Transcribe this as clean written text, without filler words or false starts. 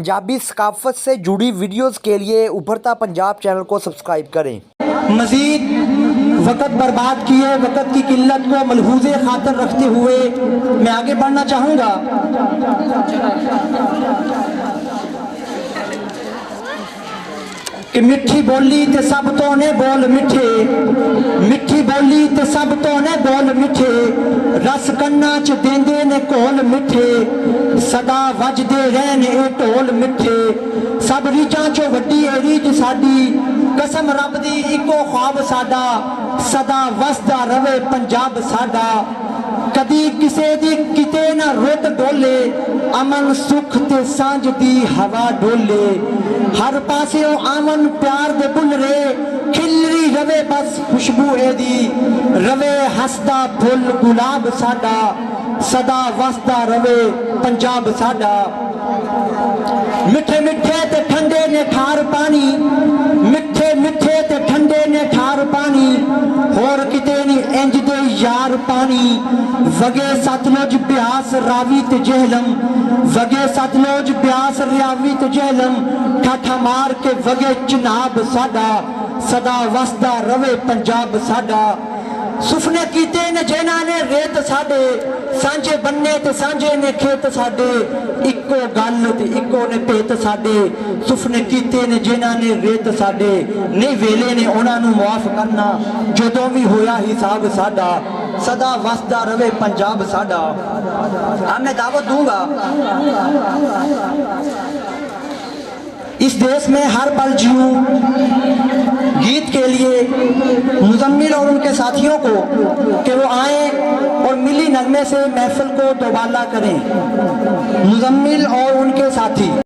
पंजाबी सकाफत से जुड़ी वीडियोस के लिए उभरता पंजाब चैनल को सब्सक्राइब करें। मजीद वक़्त बर्बाद किए, वक़्त की किल्लत को मलहूज़े खातर रखते हुए मैं आगे बढ़ना चाहूँगा। कि मिठी बोली ते सब तो ने बोल मिठे, मिठी बोली ते सब तो ने बोल मिठे, रस कन्ना च देंदे ने कोल मिठे, सदा वजदे रहन ए ढोल मिठे। सब रीझां चो वड्डी ए रीझ साडी, कसम रब दी इको ख्वाब साडा, सदा वसदा रवे पंजाब साडा। कदी किसे दी किते ना रुत डोले, अमन सुख ते सांझ दी हवा डोले। हर पासे आमन प्यार दे बुलरे, खिलरी रवे बस खुशबू एदी, रवे हसदा फुल गुलाब साडा, सदा वसदा रवे पंजाब साडा। मिठे मिठे ते ठंडे ने ठार पानी, मिठे मिठे ते ठंडे ने ठार पानी, होर किते नी इंज दे यार पानी। वगे सतलुज ब्यास रावी ते जहलम, वगे सतलुज ब्यास रावी ते जहलम, ठाठा मार के वगे चनाब साडा, सदा वसदा रवे पंजाब साडा। सुफने कीते ने जेना ने रेत साडे, सांझे बन्ने ते सांझे ने खेत साडे, इको गल ते इको ने पेत साडे। सुफने कीते ने जेना ने रेत साडे, नहीं वेले ने उन्हां नूं माफ करना, जदों भी होया हिसाब साडा, सदा वसदा रवे पंजाब साडा। अब मैं दावत दूंगा, इस देश में हर पल जीऊं गीत के लिए मुजम्मिल और उनके साथियों को कि वो आए और मिली नगमे से महफिल को दोबाला करें। मुजम्मिल और उनके साथी।